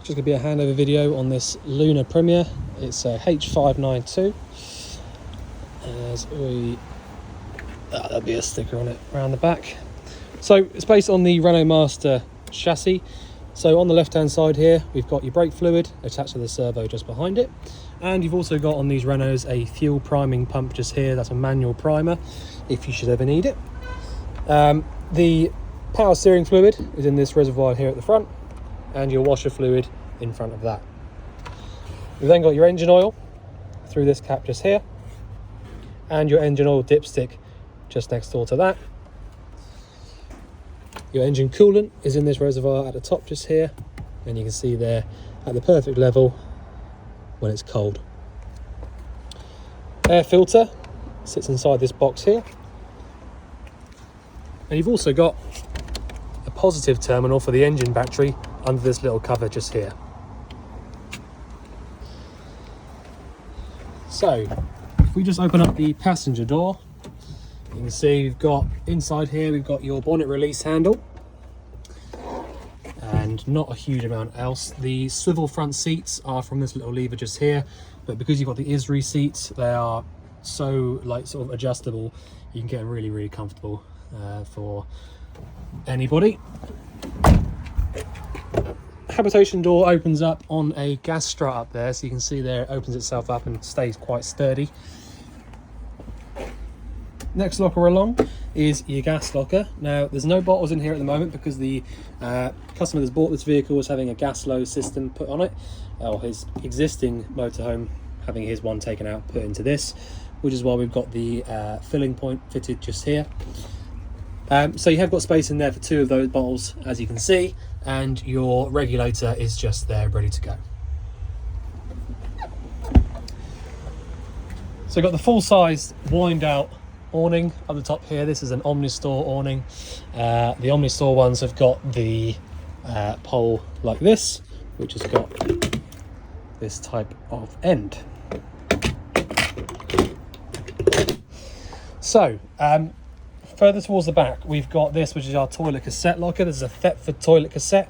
Just going to be a handover video on this Lunar Premier. It's a H592. There'll be a sticker on it around the back. So it's based on the Renault Master chassis. So on the left hand side here, we've got your brake fluid attached to the servo just behind it. And you've also got on these Renaults a fuel priming pump just here. That's a manual primer if you should ever need it. The power steering fluid is in this reservoir here at the front, and your washer fluid in front of that. You've then got your engine oil through this cap just here, and your engine oil dipstick just next door to that. Your engine coolant is in this reservoir at the top just here, and you can see there at the perfect level when it's cold. Air filter sits inside this box here, and you've also got a positive terminal for the engine battery under this little cover just here. So if we just open up the passenger door, you can see we've got inside here, we've got your bonnet release handle and not a huge amount else. The swivel front seats are from this little lever just here, but because you've got the ISRI seats, they are so sort of adjustable, you can get them really comfortable for anybody. Habitation door opens up on a gas strut up there, so you can see there it opens itself up and stays quite sturdy. Next locker along is your gas locker. Now there's no bottles in here at the moment because the customer that's bought this vehicle was having a gas low system put on it, or his existing motorhome having his one taken out put into this, which is why we've got the filling point fitted just here. So you have got space in there for 2 of those bottles, as you can see, and your regulator is just there ready to go. So you've got the full-sized wind out awning up the top here. This is an Omnistore awning. The Omnistore ones have got the pole like this, which has got this type of end. So further towards the back, we've got this, which is our toilet cassette locker. This is a Thetford toilet cassette.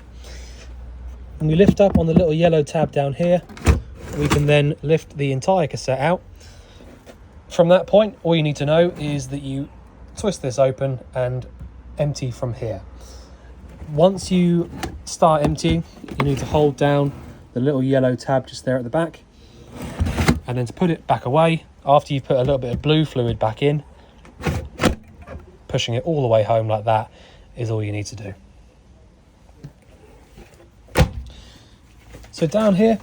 And we lift up on the little yellow tab down here, we can then lift the entire cassette out. From that point, all you need to know is that you twist this open and empty from here. Once you start emptying, you need to hold down the little yellow tab just there at the back, and then to put it back away, after you've put a little bit of blue fluid back in, pushing it all the way home like that is all you need to do. So down here,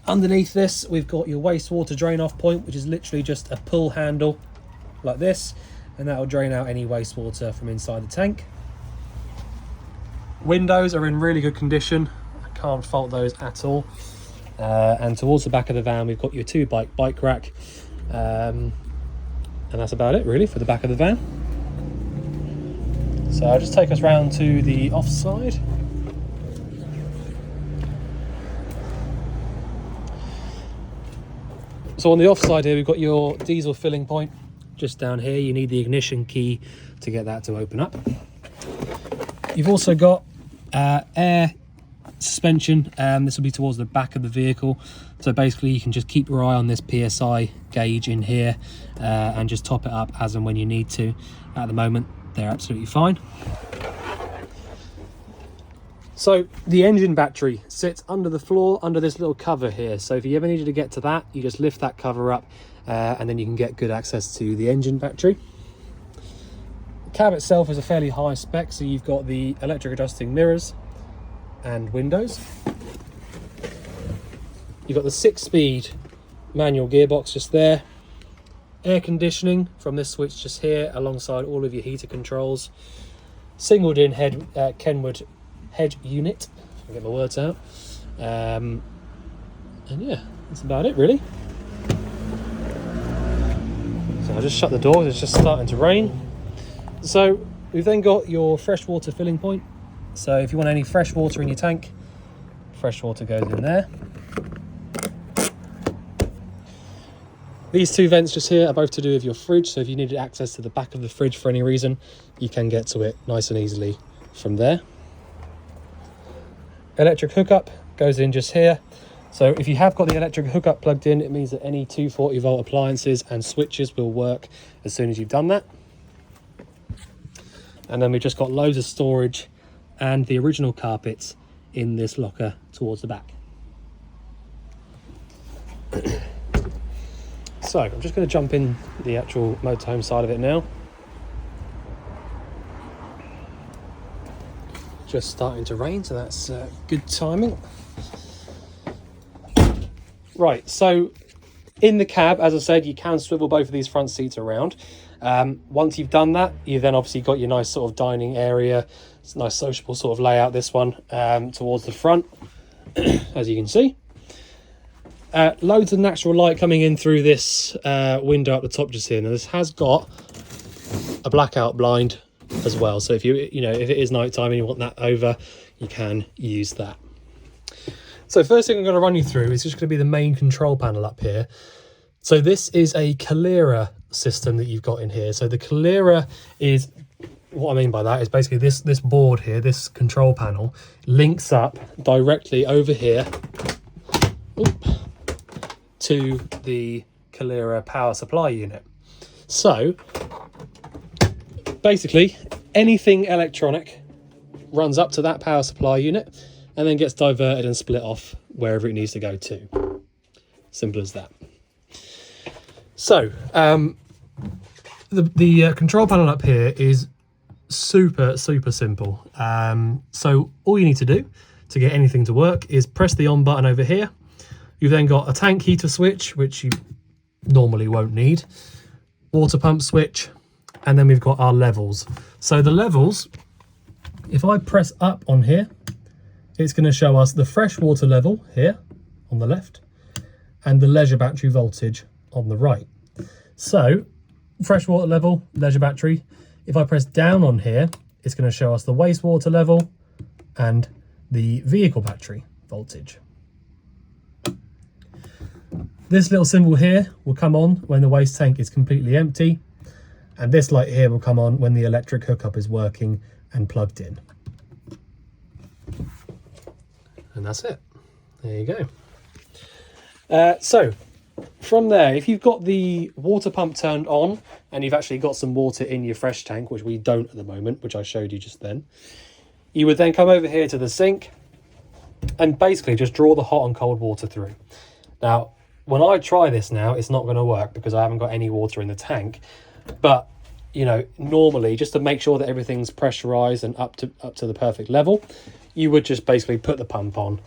underneath this, we've got your wastewater drain off point, which is literally just a pull handle like this, and that will drain out any wastewater from inside the tank. Windows are in really good condition. I can't fault those at all. And towards the back of the van, we've got your 2 bike rack. And that's about it really for the back of the van. So I'll just take us round to the offside. So on the offside here, we've got your diesel filling point just down here. You need the ignition key to get that to open up. You've also got air suspension. This will be towards the back of the vehicle. So basically you can just keep your eye on this PSI gauge in here and just top it up as and when you need to. At the moment, they're absolutely fine. So the engine battery sits under the floor, under this little cover here. So if you ever needed to get to that, you just lift that cover up and then you can get good access to the engine battery. The cab itself is a fairly high spec, so you've got the electric adjusting mirrors and windows. You've got the 6-speed manual gearbox just there. Air conditioning from this switch just here alongside all of your heater controls. Singled in Kenwood head unit, I'll get my words out, and yeah, that's about it really. So I'll just shut the door, it's just starting to rain. So we've then got your freshwater filling point, so if you want any fresh water in your tank, fresh water goes in there. These 2 vents just here are both to do with your fridge, so if you needed access to the back of the fridge for any reason, you can get to it nice and easily from there. Electric hookup goes in just here. So if you have got the electric hookup plugged in, it means that any 240 volt appliances and switches will work as soon as you've done that. And then we've just got loads of storage and the original carpets in this locker towards the back. So I'm just going to jump in the actual motorhome side of it now. Just starting to rain, so that's good timing. Right, so in the cab, as I said, you can swivel both of these front seats around. Once you've done that, you've then obviously got your nice sort of dining area. It's a nice sociable sort of layout, this one, towards the front, as you can see. Loads of natural light coming in through this window up the top just here. Now this has got a blackout blind as well, so if if it is night time and you want that over, you can use that. So first thing I'm going to run you through is just going to be the main control panel up here. So this is a Calera system that you've got in here. So the Calera is, what I mean by that is basically this board here, this control panel, links up directly over here to the Calera power supply unit. So basically anything electronic runs up to that power supply unit and then gets diverted and split off wherever it needs to go to. Simple as that. So the control panel up here is super simple. So all you need to do to get anything to work is press the on button over here. You've then got a tank heater switch, which you normally won't need, water pump switch, and then we've got our levels. So the levels, if I press up on here, it's going to show us the fresh water level here on the left and the leisure battery voltage on the right. So fresh water level, leisure battery. If I press down on here, it's going to show us the wastewater level and the vehicle battery voltage. This little symbol here will come on when the waste tank is completely empty, and this light here will come on when the electric hookup is working and plugged in. And that's it. There you go. So from there, if you've got the water pump turned on and you've actually got some water in your fresh tank, which we don't at the moment, which I showed you just then, you would then come over here to the sink and basically just draw the hot and cold water through. Now, when I try this now, it's not going to work because I haven't got any water in the tank. But, you know, normally, just to make sure that everything's pressurized and up to the perfect level, you would just basically put the pump on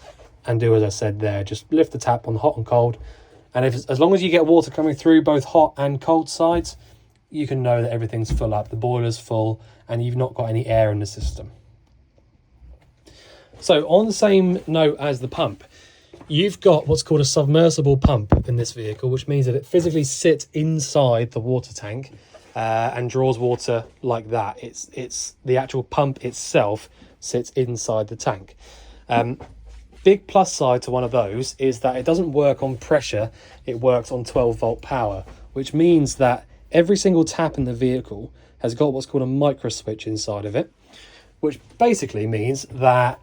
and do as I said there. Just lift the tap on the hot and cold. And as long as you get water coming through both hot and cold sides, you can know that everything's full up. The boiler's full and you've not got any air in the system. So on the same note as the pump, you've got what's called a submersible pump in this vehicle, which means that it physically sits inside the water tank and draws water like that. It's the actual pump itself sits inside the tank. Big plus side to one of those is that it doesn't work on pressure, it works on 12 volt power, which means that every single tap in the vehicle has got what's called a micro switch inside of it, which basically means that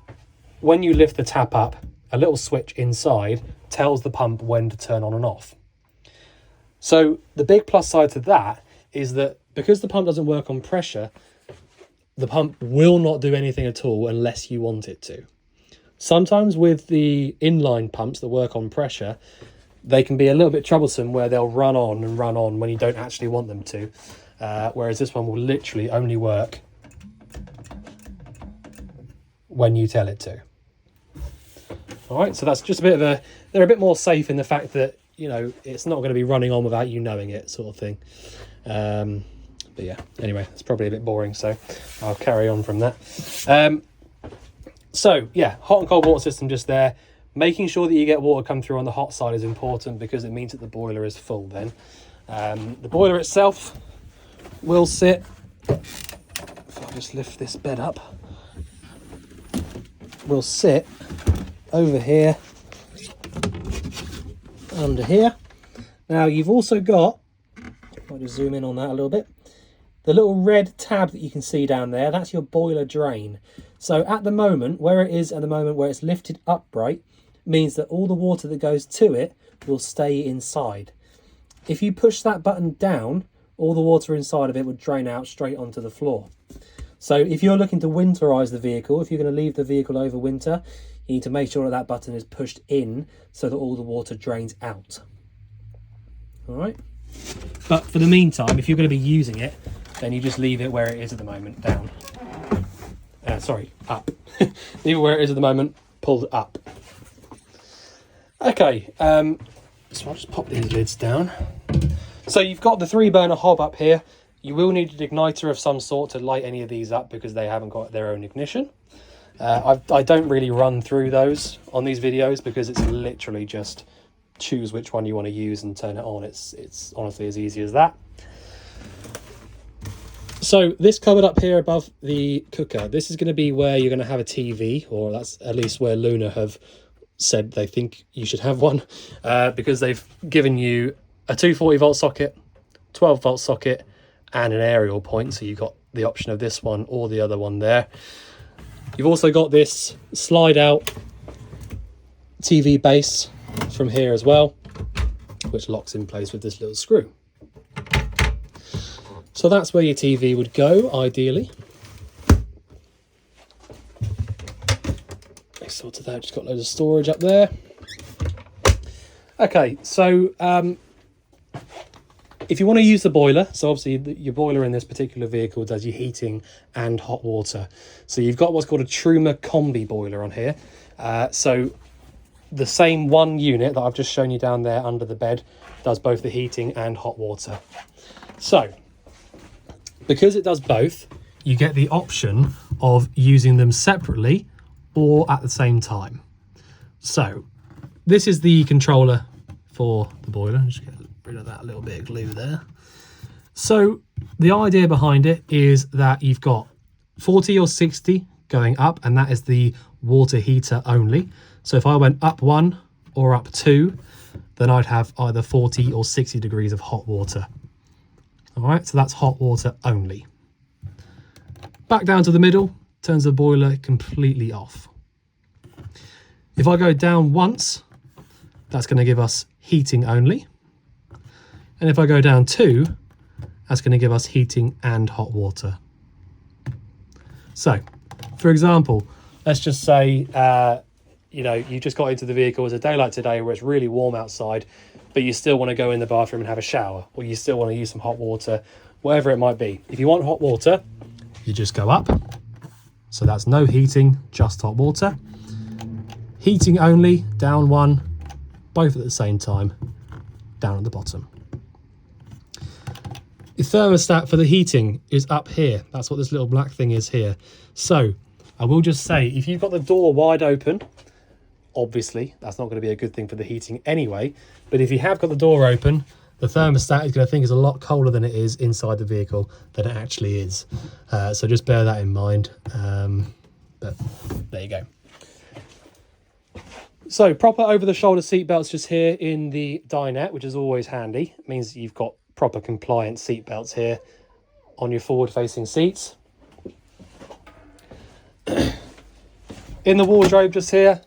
when you lift the tap up, a little switch inside tells the pump when to turn on and off. So the big plus side to that is that because the pump doesn't work on pressure, the pump will not do anything at all unless you want it to. Sometimes with the inline pumps that work on pressure, they can be a little bit troublesome where they'll run on and run on when you don't actually want them to. Whereas this one will literally only work when you tell it to. All right, so that's just a bit of a, they're a bit more safe in the fact that, you know, it's not going to be running on without you knowing it sort of thing. But yeah, anyway, it's probably a bit boring, so I'll carry on from that. So yeah, hot and cold water system just there. Making sure that you get water come through on the hot side is important because it means that the boiler is full then. The boiler itself will sit, if I just lift this bed up, will sit over here, under here. Now you've also got, I'll just zoom in on that a little bit, the little red tab that you can see down there, that's your boiler drain. So at the moment, where it is at the moment, where it's lifted upright, means that all the water that goes to it will stay inside. If you push that button down, all the water inside of it would drain out straight onto the floor. So if you're looking to winterize the vehicle, if you're going to leave the vehicle over winter, you need to make sure that that button is pushed in so that all the water drains out. All right. But for the meantime, if you're going to be using it, then you just leave it where it is at the moment, down. Sorry, up. Leave it where it is at the moment, pulled up. Okay, so I'll just pop these lids down. So you've got the 3-burner hob up here. You will need an igniter of some sort to light any of these up because they haven't got their own ignition. I don't really run through those on these videos because it's literally just choose which one you want to use and turn it on. It's honestly as easy as that. So this cupboard up here above the cooker, this is going to be where you're going to have a TV, or that's at least where Lunar have said they think you should have one, because they've given you a 240 volt socket, 12 volt socket, and an aerial point. So you've got the option of this one or the other one there. You've also got this slide out TV base from here as well, which locks in place with this little screw. So that's where your TV would go, ideally. Next door to that, just got loads of storage up there. Okay, so if you want to use the boiler, so obviously your boiler in this particular vehicle does your heating and hot water. So you've got what's called a Truma combi boiler on here. So the same one unit that I've just shown you down there under the bed does both the heating and hot water. So because it does both, you get the option of using them separately or at the same time. So this is the controller for the boiler. Just get rid of that little bit of glue there. So the idea behind it is that you've got 40 or 60 going up, and that is the water heater only. So if I went up 1 or up 2, then I'd have either 40 or 60 degrees of hot water. All right, so that's hot water only. Back down to the middle, turns the boiler completely off. If I go down once, that's going to give us heating only. And if I go down 2, that's going to give us heating and hot water. So, for example, let's just say, you know, you just got into the vehicle. It's a day like today where it's really warm outside, but you still want to go in the bathroom and have a shower, or you still want to use some hot water, whatever it might be. If you want hot water, you just go up. So that's no heating, just hot water. Heating only, down 1, both at the same time, down at the bottom. The thermostat for the heating is up here. That's what this little black thing is here. So I will just say, if you've got the door wide open, obviously that's not going to be a good thing for the heating anyway, but if you have got the door open, the thermostat is going to think it's a lot colder than it is inside the vehicle than it actually is. So just bear that in mind. But there you go. So proper over-the-shoulder seat belts just here in the dinette, which is always handy. It means you've got proper compliant seat belts here on your forward-facing seats. In the wardrobe just here,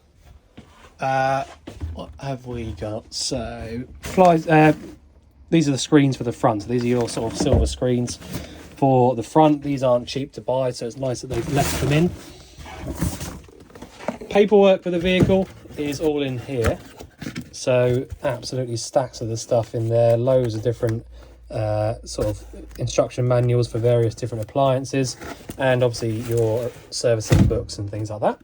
what have we got? So these are the screens for the front. So these are your sort of silver screens for the front. These aren't cheap to buy, so it's nice that they've left them in. Paperwork for the vehicle is all in here. So absolutely stacks of the stuff in there, loads of different sort of instruction manuals for various different appliances, and obviously your servicing books and things like that.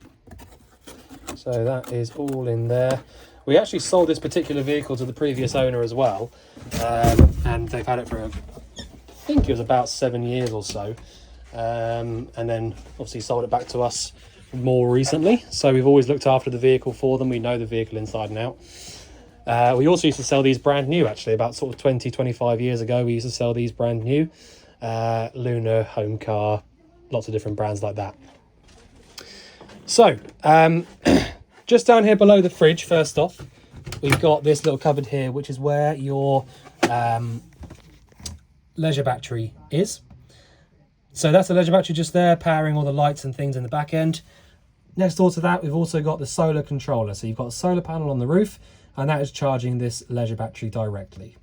So that is all in there. We actually sold this particular vehicle to the previous owner as well, and they've had it for I think it was about 7 years or so, and then obviously sold it back to us more recently. So we've always looked after the vehicle for them. We know the vehicle inside and out. We also used to sell these brand new, actually, about sort of 20-25 years ago. We used to sell these brand new. Lunar, Home Car, lots of different brands like that. So, just down here below the fridge, first off, we've got this little cupboard here, which is where your leisure battery is. So that's the leisure battery just there, powering all the lights and things in the back end. Next door to that, we've also got the solar controller. So you've got a solar panel on the roof, and that is charging this leisure battery directly.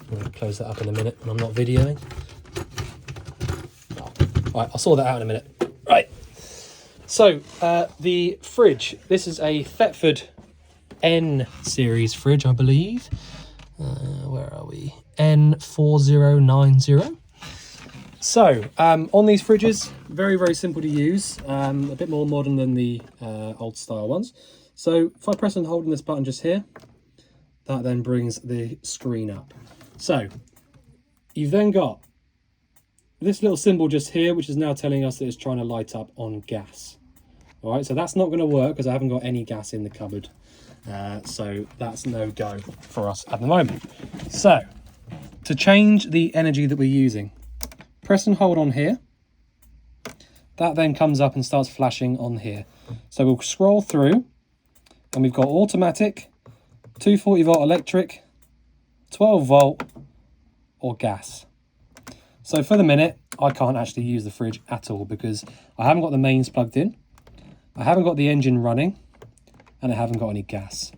I'm going to close that up in a minute when I'm not videoing. Right, I'll sort that out in a minute. Right, so the fridge. This is a Thetford N series fridge, I believe. Where are we? N4090. So on these fridges, very, very simple to use. A bit more modern than the old style ones. So if I press and hold on this button just here, that then brings the screen up. So you've then got this little symbol just here, which is now telling us that it's trying to light up on gas. All right, so that's not going to work because I haven't got any gas in the cupboard. So that's no go for us at the moment. So to change the energy that we're using, press and hold on here. That then comes up and starts flashing on here. So we'll scroll through and we've got automatic, 240 volt electric, 12 volt or gas. So for the minute, I can't actually use the fridge at all because I haven't got the mains plugged in, I haven't got the engine running, and I haven't got any gas.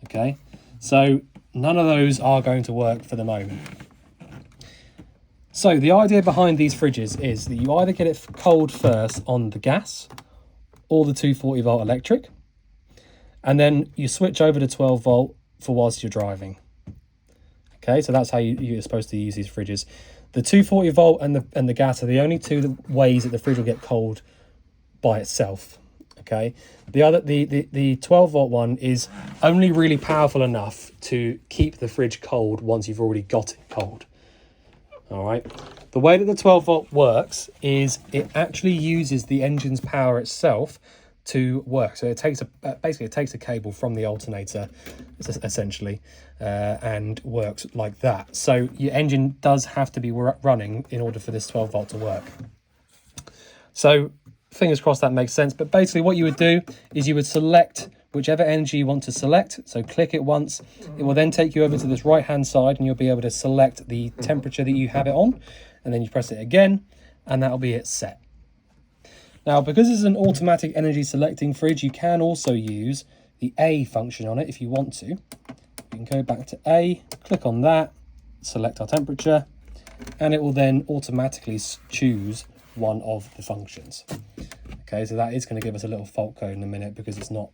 Okay, so none of those are going to work for the moment. So the idea behind these fridges is that you either get it cold first on the gas or the 240 volt electric, and then you switch over to 12 volt for whilst you're driving. Okay, so that's how you're supposed to use these fridges. The 240 volt and the gas are the only two ways that the fridge will get cold by itself. Okay, the 12 volt one is only really powerful enough to keep the fridge cold once you've already got it cold. All right, the way that the 12 volt works is it actually uses the engine's power itself to work. So it takes basically it takes a cable from the alternator essentially and works like that. So your engine does have to be running in order for this 12 volt to work. So fingers crossed that makes sense. But basically what you would do is you would select whichever energy you want to select. So click it once. It will then take you over to this right hand side and you'll be able to select the temperature that you have it on. And then you press it again and that'll be it set. Now, because it's an automatic energy selecting fridge, you can also use the A function on it if you want to. You can go back to A, click on that, select our temperature, and it will then automatically choose one of the functions. Okay, so that is going to give us a little fault code in a minute because it's not,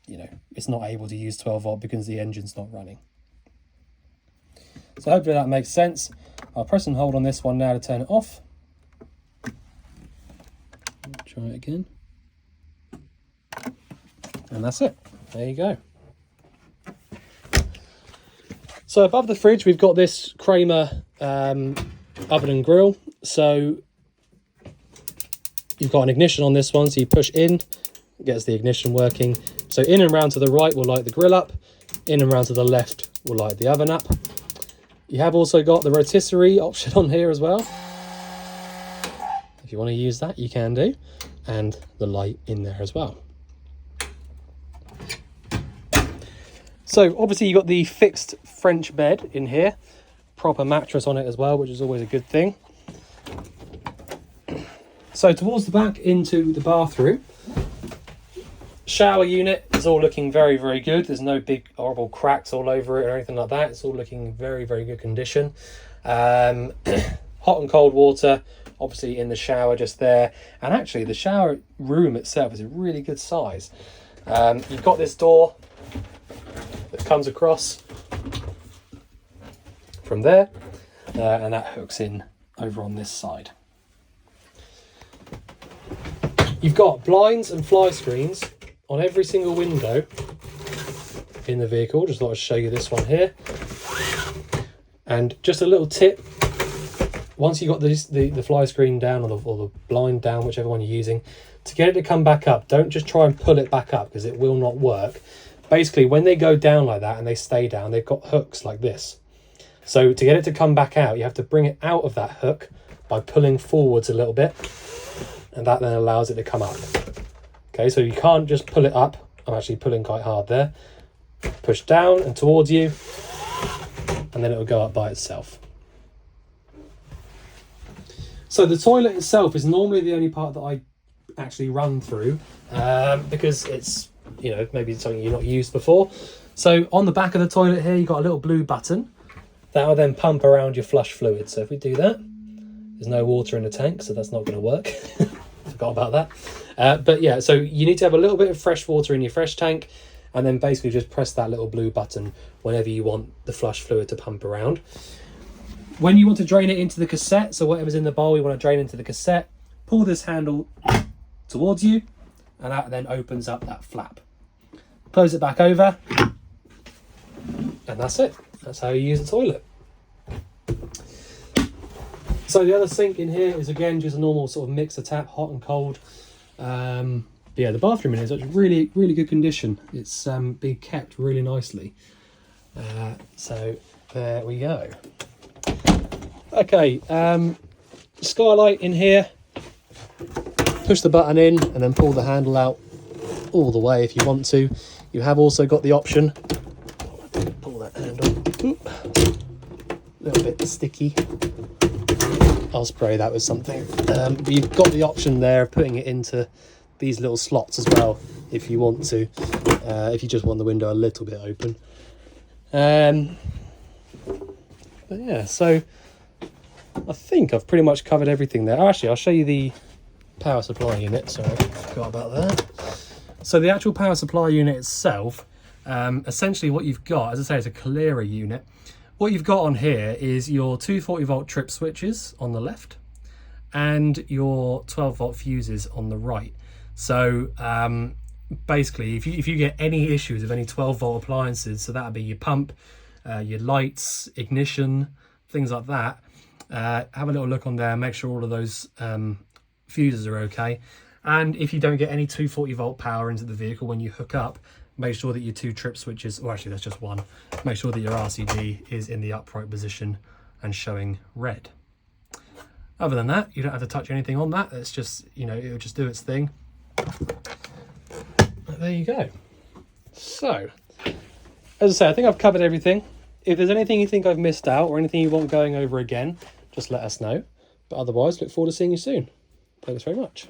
it's not able to use 12 volt because the engine's not running. So hopefully that makes sense. I'll press and hold on this one now to turn it off. Try it again. And that's it. There you go. So above the fridge, we've got this Kramer oven and grill. So you've got an ignition on this one. So you push in, it gets the ignition working. So in and round to the right will light the grill up. In and round to the left will light the oven up. You have also got the rotisserie option on here as well. If you want to use that, you can do. And the light in there as well. So obviously you've got the fixed French bed in here. Proper mattress on it as well, which is always a good thing. So towards the back into the bathroom. Shower unit is all looking very, very good. There's no big horrible cracks all over it or anything like that. It's all looking very, very good condition. Hot and cold water, obviously in the shower just there. And actually the shower room itself is a really good size. You've got this door that comes across from there and that hooks in over on this side. You've got blinds and fly screens on every single window in the vehicle. Just thought I'd show you this one here. And just a little tip, once you've got the fly screen down or the blind down, whichever one you're using, to get it to come back up, don't just try and pull it back up because it will not work. Basically, when they go down like that and they stay down, they've got hooks like this. So to get it to come back out, you have to bring it out of that hook by pulling forwards a little bit, and that then allows it to come up. Okay, so you can't just pull it up. I'm actually pulling quite hard there. push down and towards you, and then it will go up by itself. So the toilet itself is normally the only part that I actually run through because it's, you know, maybe something you've not used before. So on the back of the toilet here, you've got a little blue button that will then pump around your flush fluid. So if we do that, there's no water in the tank, so that's not going to work. Forgot about that. But yeah, so you need to have a little bit of fresh water in your fresh tank, and then basically just press that little blue button whenever you want the flush fluid to pump around. When you want to drain it into the cassette, so whatever's in the bowl you want to drain into the cassette, pull this handle towards you, and that then opens up that flap. Close it back over, and that's it. That's how you use a toilet. So the other sink in here is again just a normal sort of mixer tap, hot and cold. Yeah, the bathroom in here is actually really, really good condition. It's been kept really nicely. So there we go. Okay, skylight in here. Push the button in and then pull the handle out all the way if you want to. You have also got the option. Pull that handle. Oop. A little bit sticky. I'll spray that with something. But you've got the option there of putting it into these little slots as well if you want to. If you just want the window a little bit open. But yeah, so I think I've pretty much covered everything there. Actually, I'll show you the power supply unit. Sorry, I forgot about that. So the actual power supply unit itself, essentially what you've got, as I say, it's a clearer unit. What you've got on here is your 240 volt trip switches on the left and your 12 volt fuses on the right. So basically, if you get any issues with any 12 volt appliances, so that would be your pump, your lights, ignition, things like that, have a little look on there, make sure all of those fuses are okay. And if you don't get any 240 volt power into the vehicle when you hook up, make sure that your two trip switches, or actually that's just one, make sure that your RCD is in the upright position and showing red. Other than that, you don't have to touch anything on that. It's just, you know, it'll just do its thing. But there you go. So, as I say, I think I've covered everything. If there's anything you think I've missed out or anything you want going over again, just let us know. But otherwise, look forward to seeing you soon. Thanks very much.